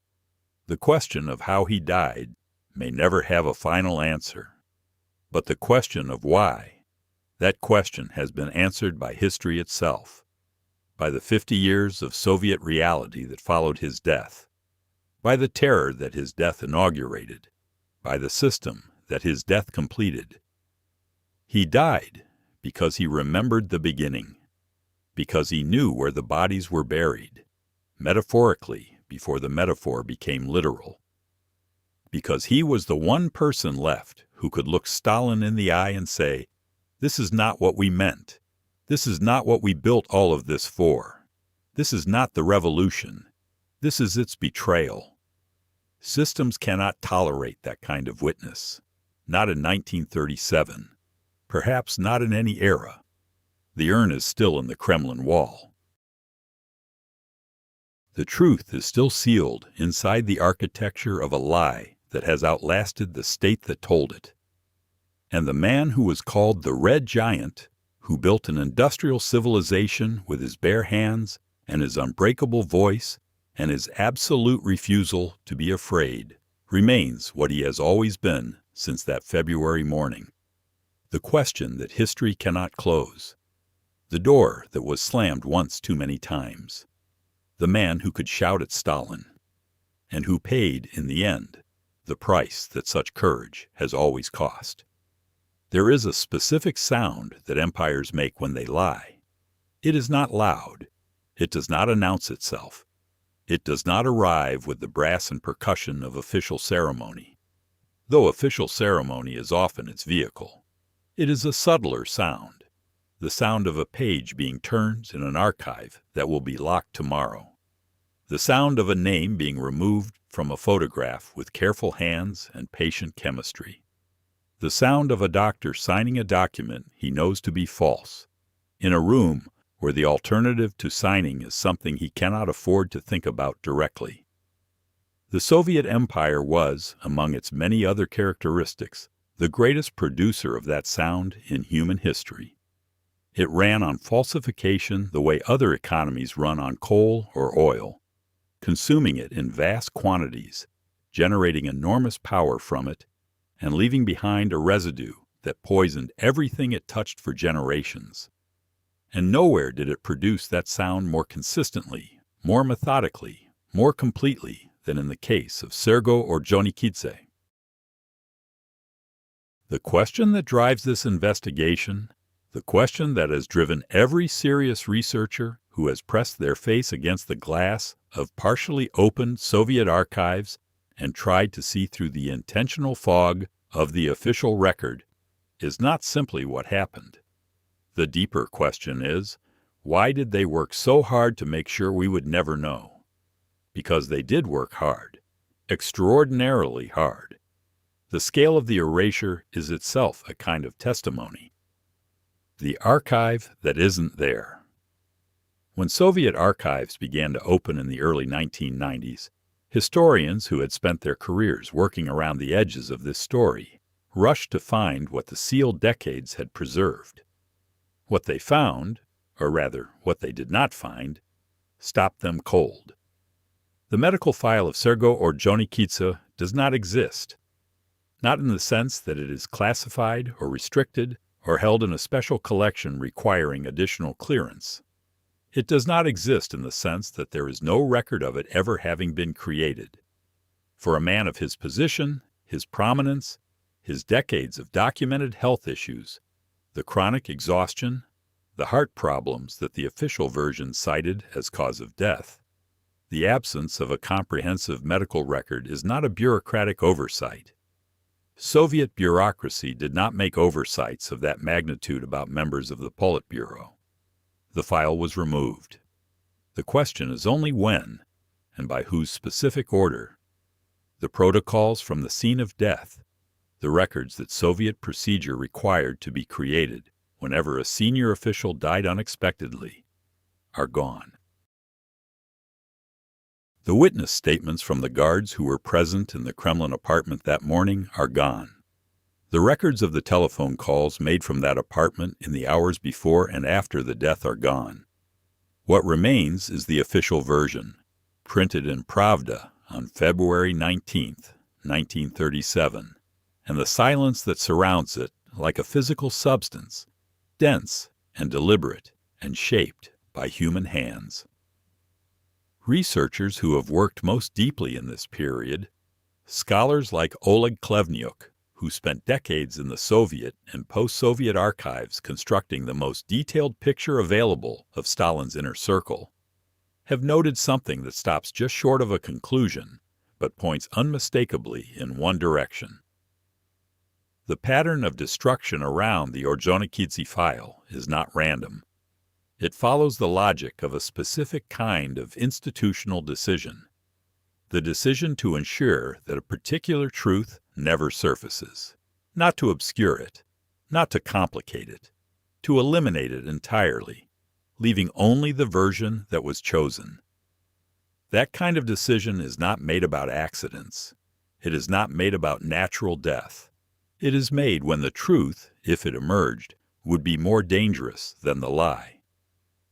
The question of how he died may never have a final answer, but the question of why, that question has been answered by history itself, by the 50 years of Soviet reality that followed his death, by the terror that his death inaugurated, by the system that his death completed. He died because he remembered the beginning, because he knew where the bodies were buried, metaphorically before the metaphor became literal, because he was the one person left who could look Stalin in the eye and say, "This is not what we meant. This is not what we built all of this for. This is not the revolution. This is its betrayal." Systems cannot tolerate that kind of witness. Not in 1937. Perhaps not in any era. The urn is still in the Kremlin wall. The truth is still sealed inside the architecture of a lie that has outlasted the state that told it. And the man who was called the Red Giant, who built an industrial civilization with his bare hands and his unbreakable voice and his absolute refusal to be afraid, remains what he has always been since that February morning. The question that history cannot close. The door that was slammed once too many times. The man who could shout at Stalin, and who paid, in the end, the price that such courage has always cost. There is a specific sound that empires make when they lie. It is not loud. It does not announce itself. It does not arrive with the brass and percussion of official ceremony, though official ceremony is often its vehicle. It is a subtler sound, the sound of a page being turned in an archive that will be locked tomorrow, the sound of a name being removed from a photograph with careful hands and patient chemistry, the sound of a doctor signing a document he knows to be false, in a room where the alternative to signing is something he cannot afford to think about directly. The Soviet Empire was, among its many other characteristics, the greatest producer of that sound in human history. It ran on falsification the way other economies run on coal or oil, consuming it in vast quantities, generating enormous power from it, and leaving behind a residue that poisoned everything it touched for generations. And nowhere did it produce that sound more consistently, more methodically, more completely than in the case of Sergo Ordzhonikidze. The question that drives this investigation, the question that has driven every serious researcher who has pressed their face against the glass of partially opened Soviet archives and tried to see through the intentional fog of the official record, is not simply what happened. The deeper question is, why did they work so hard to make sure we would never know? Because they did work hard, extraordinarily hard. The scale of the erasure is itself a kind of testimony. The archive that isn't there. When Soviet archives began to open in the early 1990s, historians who had spent their careers working around the edges of this story rushed to find what the sealed decades had preserved. What they found, or rather what they did not find, stopped them cold. The medical file of Sergo Ordzhonikidze does not exist, not in the sense that it is classified or restricted or held in a special collection requiring additional clearance. It does not exist in the sense that there is no record of it ever having been created. For a man of his position, his prominence, his decades of documented health issues, the chronic exhaustion, the heart problems that the official version cited as cause of death, the absence of a comprehensive medical record is not a bureaucratic oversight. Soviet bureaucracy did not make oversights of that magnitude about members of the Politburo. The file was removed. The question is only when, and by whose specific order. The protocols from the scene of death, the records that Soviet procedure required to be created whenever a senior official died unexpectedly, are gone. The witness statements from the guards who were present in the Kremlin apartment that morning are gone. The records of the telephone calls made from that apartment in the hours before and after the death are gone. What remains is the official version, printed in Pravda on February 19, 1937, and the silence that surrounds it like a physical substance, dense and deliberate and shaped by human hands. Researchers who have worked most deeply in this period, scholars like Oleg Klevniuk, who spent decades in the Soviet and post-Soviet archives constructing the most detailed picture available of Stalin's inner circle, have noted something that stops just short of a conclusion, but points unmistakably in one direction. The pattern of destruction around the Ordzhonikidze file is not random. It follows the logic of a specific kind of institutional decision, the decision to ensure that a particular truth never surfaces, not to obscure it, not to complicate it, to eliminate it entirely, leaving only the version that was chosen. That kind of decision is not made about accidents. It is not made about natural death. It is made when the truth, if it emerged, would be more dangerous than the lie.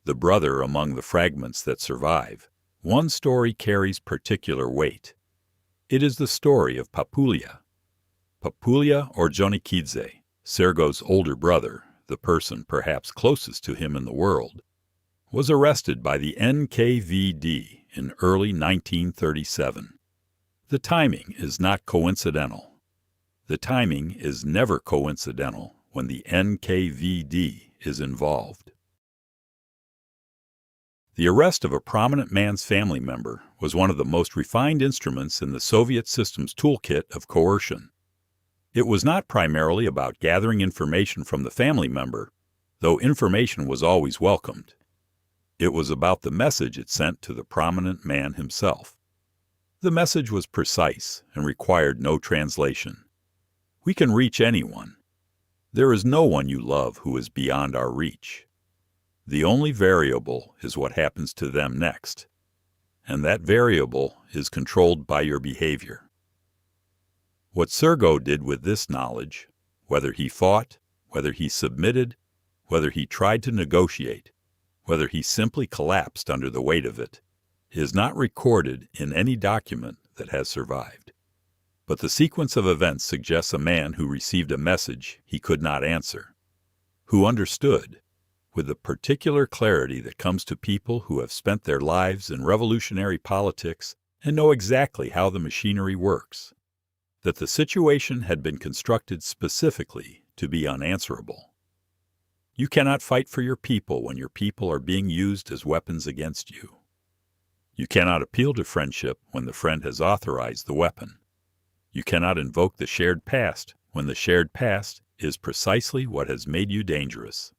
The brother among the fragments that survive, one story carries particular weight. It is the story of Papulia. Papulia Ordzhonikidze, Sergo's older brother, the person perhaps closest to him in the world, was arrested by the NKVD in early 1937. The timing is not coincidental. The timing is never coincidental when the NKVD is involved. The arrest of a prominent man's family member was one of the most refined instruments in the Soviet system's toolkit of coercion. It was not primarily about gathering information from the family member, though information was always welcomed. It was about the message it sent to the prominent man himself. The message was precise and required no translation. We can reach anyone. There is no one you love who is beyond our reach. The only variable is what happens to them next, and that variable is controlled by your behavior. What Sergo did with this knowledge, whether he fought, whether he submitted, whether he tried to negotiate, whether he simply collapsed under the weight of it, is not recorded in any document that has survived. But the sequence of events suggests a man who received a message he could not answer, who understood, with the particular clarity that comes to people who have spent their lives in revolutionary politics and know exactly how the machinery works, that the situation had been constructed specifically to be unanswerable. You cannot fight for your people when your people are being used as weapons against you. You cannot appeal to friendship when the friend has authorized the weapon. You cannot invoke the shared past when the shared past is precisely what has made you dangerous.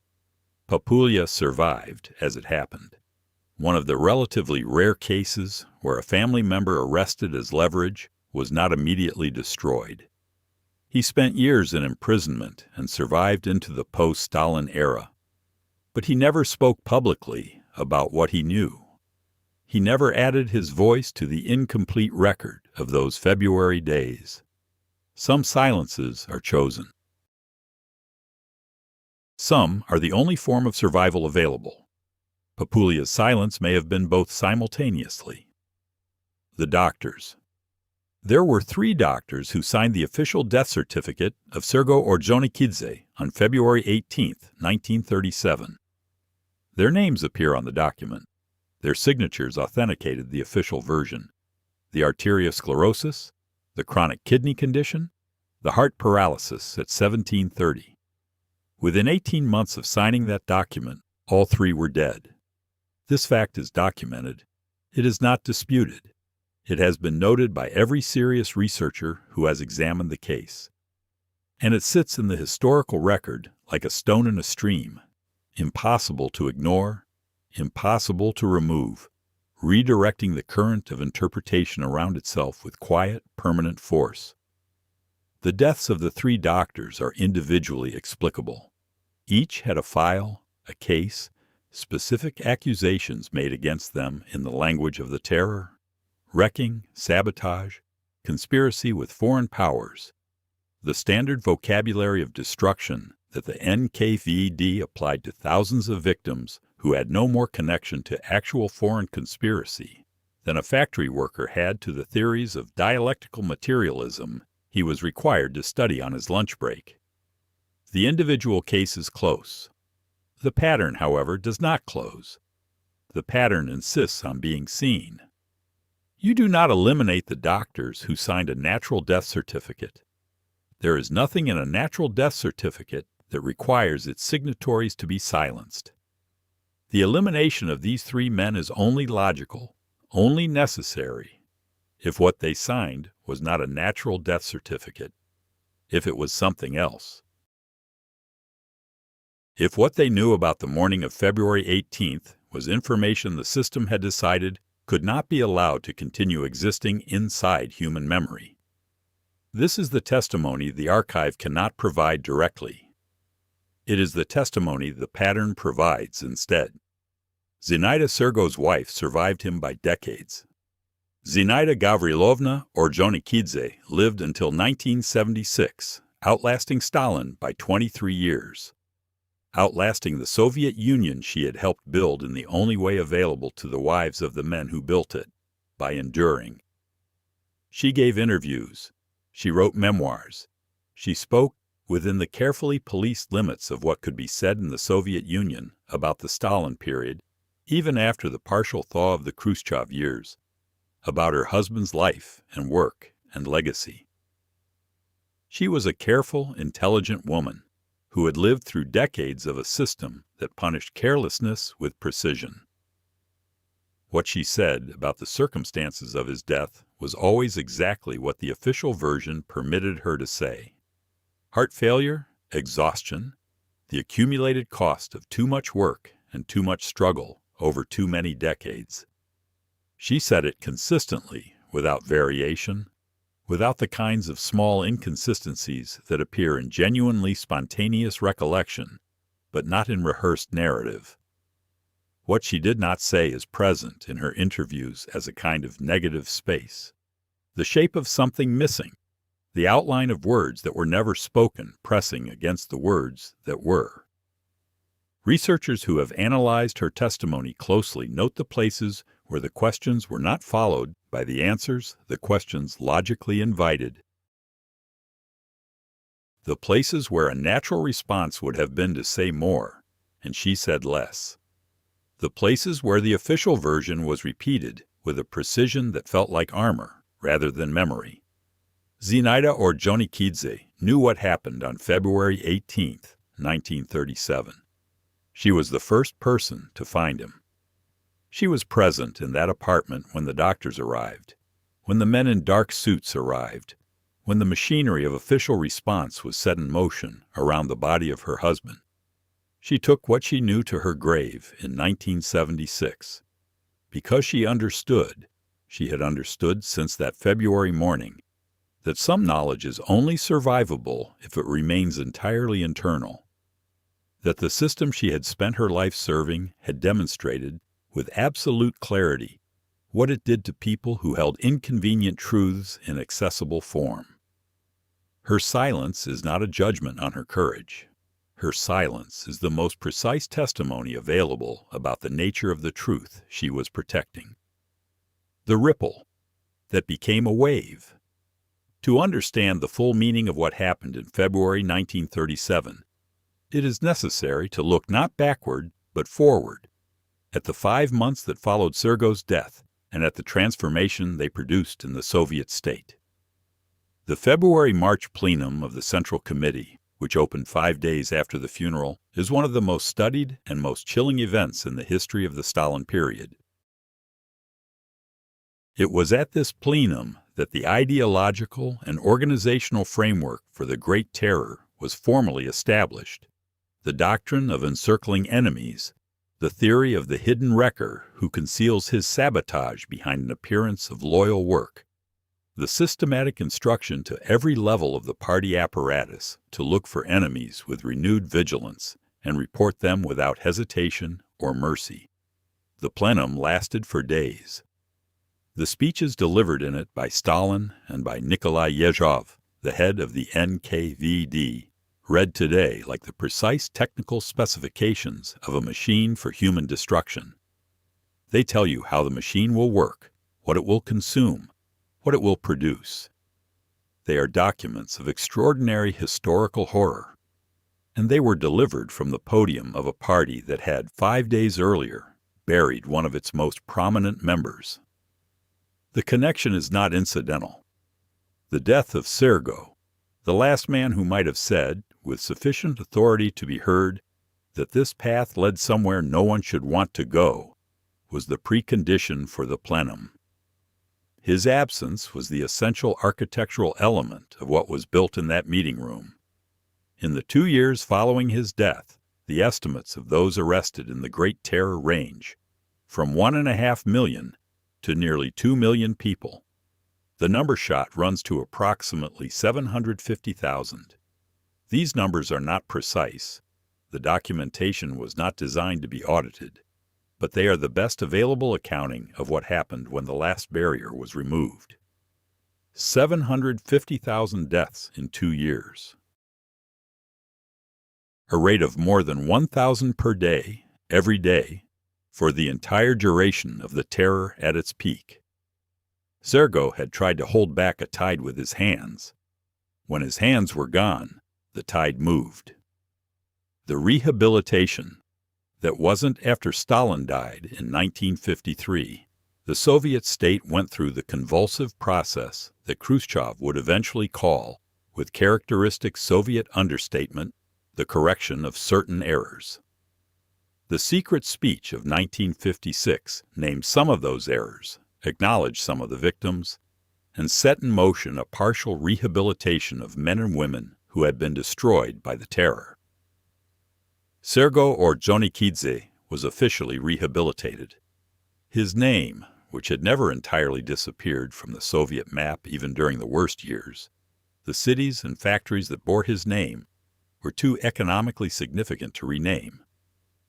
Papulia survived as it happened. One of the relatively rare cases where a family member arrested as leverage was not immediately destroyed. He spent years in imprisonment and survived into the post-Stalin era. But he never spoke publicly about what he knew. He never added his voice to the incomplete record of those February days. Some silences are chosen. Some are the only form of survival available. Papulia's silence may have been both simultaneously. The doctors. There were 3 doctors who signed the official death certificate of Sergo Ordzhonikidze on February 18, 1937. Their names appear on the document. Their signatures authenticated the official version: the arteriosclerosis, the chronic kidney condition, the heart paralysis at 1730. Within 18 months of signing that document, all 3 were dead. This fact is documented. It is not disputed. It has been noted by every serious researcher who has examined the case. And it sits in the historical record like a stone in a stream, impossible to ignore, impossible to remove, redirecting the current of interpretation around itself with quiet, permanent force. The deaths of the 3 doctors are individually explicable. Each had a file, a case, specific accusations made against them in the language of the terror, wrecking, sabotage, conspiracy with foreign powers, the standard vocabulary of destruction that the NKVD applied to thousands of victims who had no more connection to actual foreign conspiracy than a factory worker had to the theories of dialectical materialism he was required to study on his lunch break. The individual case is close. The pattern, however, does not close. The pattern insists on being seen. You do not eliminate the doctors who signed a natural death certificate. There is nothing in a natural death certificate that requires its signatories to be silenced. The elimination of these 3 men is only logical, only necessary, if what they signed was not a natural death certificate, if it was something else. If what they knew about the morning of February 18th was information the system had decided could not be allowed to continue existing inside human memory. This is the testimony the archive cannot provide directly. It is the testimony the pattern provides instead. Zinaida Sergo's wife survived him by decades. Zinaida Gavrilovna Ordzhonikidze lived until 1976, outlasting Stalin by 23 years. Outlasting the Soviet Union she had helped build in the only way available to the wives of the men who built it, by enduring. She gave interviews. She wrote memoirs. She spoke within the carefully policed limits of what could be said in the Soviet Union about the Stalin period, even after the partial thaw of the Khrushchev years, about her husband's life and work and legacy. She was a careful, intelligent woman who had lived through decades of a system that punished carelessness with precision. What she said about the circumstances of his death was always exactly what the official version permitted her to say. Heart failure, exhaustion, the accumulated cost of too much work and too much struggle over too many decades. She said it consistently, without variation, without the kinds of small inconsistencies that appear in genuinely spontaneous recollection, but not in rehearsed narrative. What she did not say is present in her interviews as a kind of negative space, the shape of something missing, the outline of words that were never spoken pressing against the words that were. Researchers who have analyzed her testimony closely note the places where the questions were not followed by the answers the questions logically invited. The places where a natural response would have been to say more, and she said less. The places where the official version was repeated with a precision that felt like armor rather than memory. Zinaida Ordzhonikidze knew what happened on February 18, 1937. She was the first person to find him. She was present in that apartment when the doctors arrived, when the men in dark suits arrived, when the machinery of official response was set in motion around the body of her husband. She took what she knew to her grave in 1976. Because she understood, she had understood since that February morning, that some knowledge is only survivable if it remains entirely internal, that the system she had spent her life serving had demonstrated, with absolute clarity, what it did to people who held inconvenient truths in accessible form. Her silence is not a judgment on her courage. Her silence is the most precise testimony available about the nature of the truth she was protecting. The ripple that became a wave. To understand the full meaning of what happened in February 1937, it is necessary to look not backward, but forward, at the 5 months that followed Sergo's death and at the transformation they produced in the Soviet state. The February-March plenum of the Central Committee, which opened 5 days after the funeral, is one of the most studied and most chilling events in the history of the Stalin period. It was at this plenum that the ideological and organizational framework for the Great Terror was formally established. The doctrine of encircling enemies, the theory of the hidden wrecker who conceals his sabotage behind an appearance of loyal work, the systematic instruction to every level of the party apparatus to look for enemies with renewed vigilance and report them without hesitation or mercy. The plenum lasted for days. The speeches delivered in it by Stalin and by Nikolai Yezhov, the head of the NKVD, read today like the precise technical specifications of a machine for human destruction. They tell you how the machine will work, what it will consume, what it will produce. They are documents of extraordinary historical horror, and they were delivered from the podium of a party that had 5 days earlier buried one of its most prominent members. The connection is not incidental. The death of Sergo, the last man who might have said, with sufficient authority to be heard, that this path led somewhere no one should want to go, was the precondition for the plenum. His absence was the essential architectural element of what was built in that meeting room. In the 2 years following his death, the estimates of those arrested in the Great Terror range from 1.5 million to nearly 2 million people. The number shot runs to approximately 750,000. These numbers are not precise. The documentation was not designed to be audited, but they are the best available accounting of what happened when the last barrier was removed. 750,000 deaths in 2 years. A rate of more than 1,000 per day, every day, for the entire duration of the terror at its peak. Sergo had tried to hold back a tide with his hands. When his hands were gone, the tide moved. The rehabilitation that wasn't after Stalin died in 1953. The Soviet state went through the convulsive process that Khrushchev would eventually call, with characteristic Soviet understatement, the correction of certain errors. The secret speech of 1956 named some of those errors, acknowledged some of the victims, and set in motion a partial rehabilitation of men and women who had been destroyed by the terror. Sergo Ordzhonikidze was officially rehabilitated. His name, which had never entirely disappeared from the Soviet map even during the worst years, the cities and factories that bore his name were too economically significant to rename,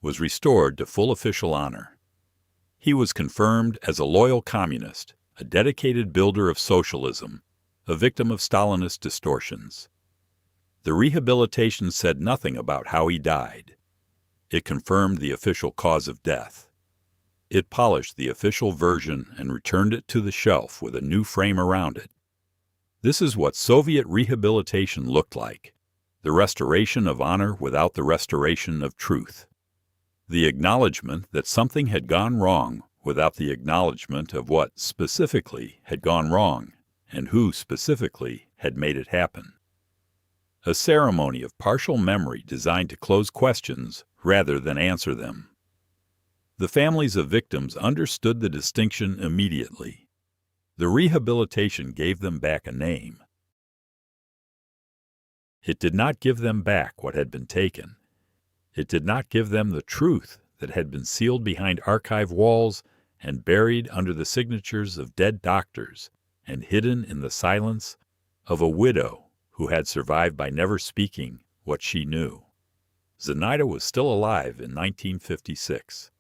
was restored to full official honor. He was confirmed as a loyal communist, a dedicated builder of socialism, a victim of Stalinist distortions. The rehabilitation said nothing about how he died. It confirmed the official cause of death. It polished the official version and returned it to the shelf with a new frame around it. This is what Soviet rehabilitation looked like, the restoration of honor without the restoration of truth. The acknowledgement that something had gone wrong without the acknowledgement of what specifically had gone wrong and who specifically had made it happen. A ceremony of partial memory designed to close questions rather than answer them. The families of victims understood the distinction immediately. The rehabilitation gave them back a name. It did not give them back what had been taken. It did not give them the truth that had been sealed behind archive walls and buried under the signatures of dead doctors and hidden in the silence of a widow who had survived by never speaking what she knew. Zenaida was still alive in 1956.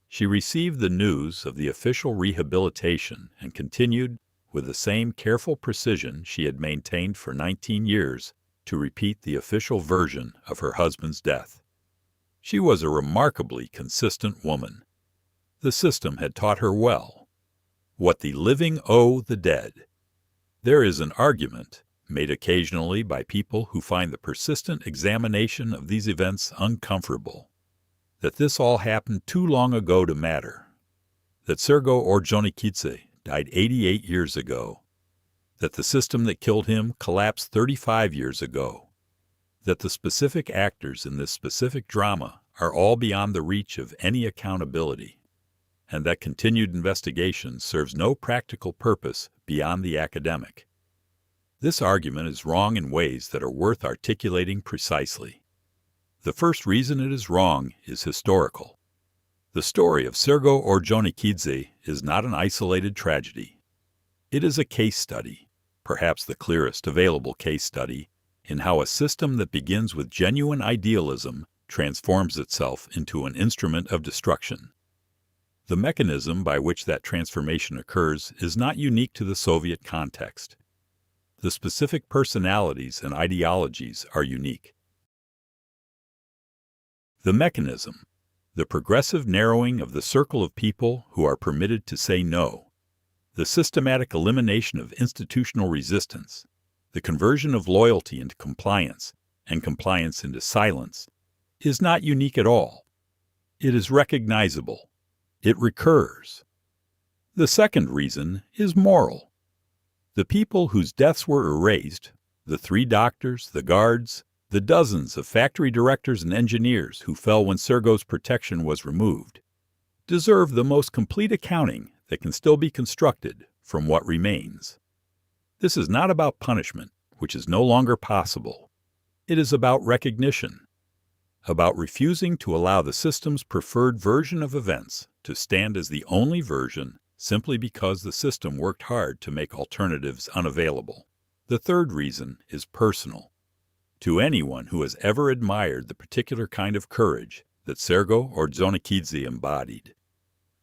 She received the news of the official rehabilitation and continued, with the same careful precision she had maintained for 19 years, to repeat the official version of her husband's death. She was a remarkably consistent woman. The system had taught her well. What the living owe the dead. There is an argument, made occasionally by people who find the persistent examination of these events uncomfortable, that this all happened too long ago to matter, that Sergo Ordzhonikidze died 88 years ago, that the system that killed him collapsed 35 years ago, that the specific actors in this specific drama are all beyond the reach of any accountability, and that continued investigation serves no practical purpose beyond the academic. This argument is wrong in ways that are worth articulating precisely. The first reason it is wrong is historical. The story of Sergo Ordzhonikidze is not an isolated tragedy. It is a case study, perhaps the clearest available case study, in how a system that begins with genuine idealism transforms itself into an instrument of destruction. The mechanism by which that transformation occurs is not unique to the Soviet context. The specific personalities and ideologies are unique. The mechanism, the progressive narrowing of the circle of people who are permitted to say no, the systematic elimination of institutional resistance, the conversion of loyalty into compliance and compliance into silence, is not unique at all. It is recognizable. It recurs. The second reason is moral. The people whose deaths were erased, the 3 doctors, the guards, the dozens of factory directors and engineers who fell when Sergo's protection was removed, deserve the most complete accounting that can still be constructed from what remains. This is not about punishment, which is no longer possible. It is about recognition, about refusing to allow the system's preferred version of events to stand as the only version simply because the system worked hard to make alternatives unavailable. The third reason is personal. To anyone who has ever admired the particular kind of courage that Sergo Ordzhonikidze embodied,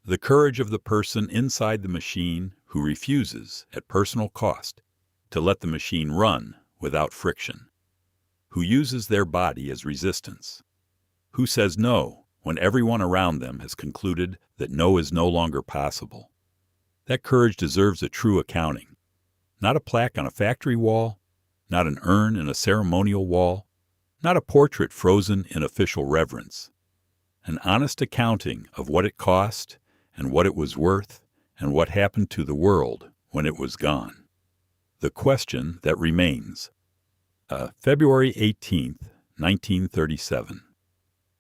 the courage of the person inside the machine who refuses, at personal cost, to let the machine run without friction, who uses their body as resistance, who says no when everyone around them has concluded that no is no longer possible. That courage deserves a true accounting, not a plaque on a factory wall, not an urn in a ceremonial wall, not a portrait frozen in official reverence. An honest accounting of what it cost and what it was worth and what happened to the world when it was gone. The question that remains. February 18th, 1937.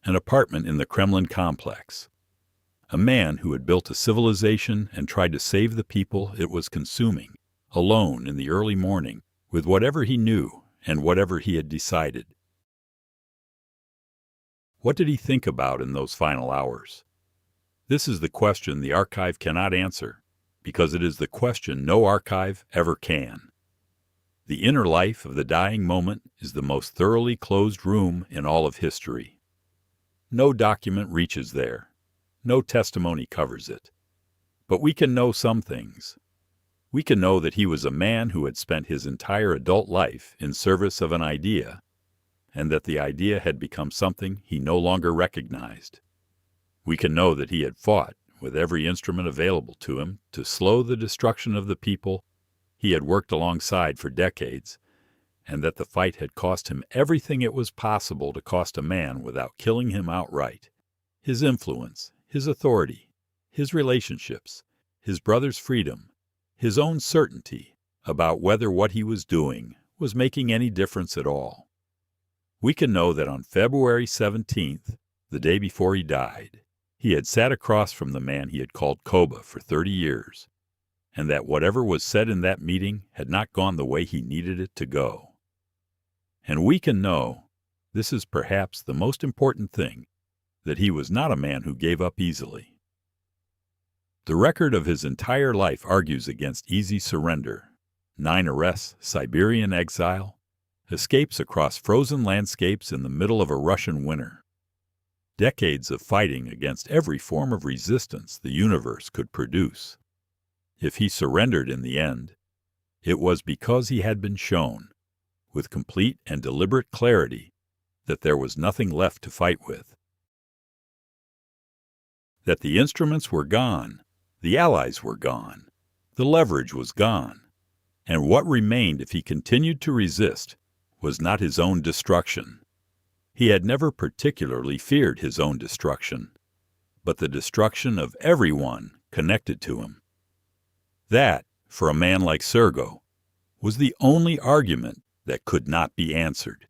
an apartment in the Kremlin complex. A man who had built a civilization and tried to save the people it was consuming, alone in the early morning, with whatever he knew and whatever he had decided. What did he think about in those final hours? This is the question the archive cannot answer, because it is the question no archive ever can. The inner life of the dying moment is the most thoroughly closed room in all of history. No document reaches there. No testimony covers it. But we can know some things. We can know that he was a man who had spent his entire adult life in service of an idea, and that the idea had become something he no longer recognized. We can know that he had fought with every instrument available to him to slow the destruction of the people he had worked alongside for decades, and that the fight had cost him everything it was possible to cost a man without killing him outright: his influence, his authority, his relationships, his brother's freedom, his own certainty about whether what he was doing was making any difference at all. We can know that on February 17th, the day before he died, he had sat across from the man he had called Koba for 30 years, and that whatever was said in that meeting had not gone the way he needed it to go. And we can know, this is perhaps the most important thing, that he was not a man who gave up easily. The record of his entire life argues against easy surrender: 9 arrests, Siberian exile, escapes across frozen landscapes in the middle of a Russian winter, decades of fighting against every form of resistance the universe could produce. If he surrendered in the end, it was because he had been shown, with complete and deliberate clarity, that there was nothing left to fight with. That the instruments were gone, the allies were gone, the leverage was gone, and what remained if he continued to resist was not his own destruction. He had never particularly feared his own destruction, but the destruction of everyone connected to him. That, for a man like Sergo, was the only argument that could not be answered.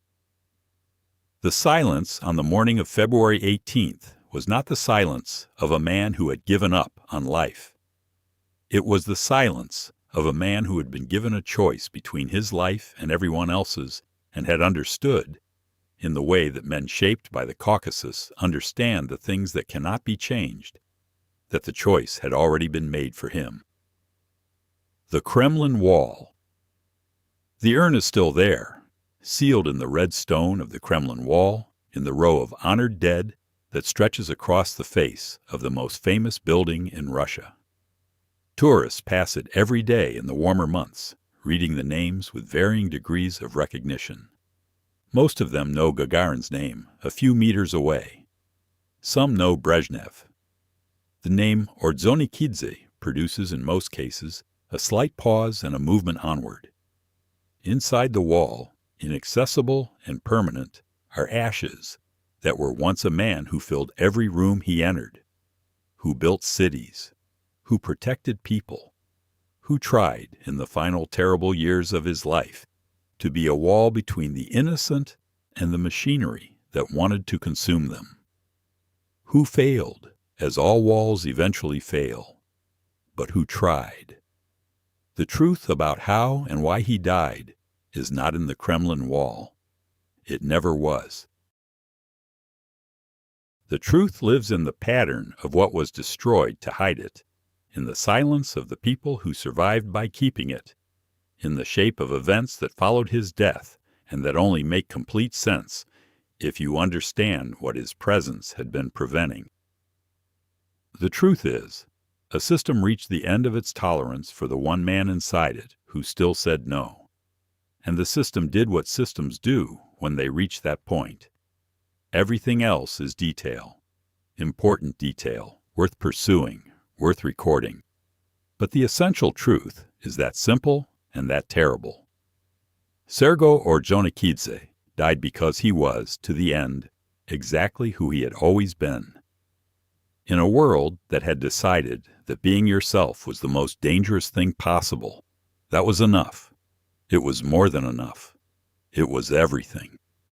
The silence on the morning of February 18th was not the silence of a man who had given up on life. It was the silence of a man who had been given a choice between his life and everyone else's, and had understood, in the way that men shaped by the Caucasus understand the things that cannot be changed, that the choice had already been made for him. The Kremlin Wall. The urn is still there, sealed in the red stone of the Kremlin Wall, in the row of honored dead that stretches across the face of the most famous building in Russia. Tourists pass it every day in the warmer months, reading the names with varying degrees of recognition. Most of them know Gagarin's name a few meters away. Some know Brezhnev. The name Ordzhonikidze produces, in most cases, a slight pause and a movement onward. Inside the wall, inaccessible and permanent, are ashes that were once a man who filled every room he entered, who built cities, who protected people, who tried, in the final terrible years of his life, to be a wall between the innocent and the machinery that wanted to consume them, who failed, as all walls eventually fail, but who tried. The truth about how and why he died is not in the Kremlin Wall. It never was. The truth lives in the pattern of what was destroyed to hide it, in the silence of the people who survived by keeping it, in the shape of events that followed his death and that only make complete sense if you understand what his presence had been preventing. The truth is, a system reached the end of its tolerance for the one man inside it who still said no. And the system did what systems do when they reach that point. Everything else is detail, important detail, worth pursuing, worth recording. But the essential truth is that simple and that terrible. Sergo Ordzhonikidze died because he was, to the end, exactly who he had always been. In a world that had decided that being yourself was the most dangerous thing possible, that was enough. It was more than enough. It was everything.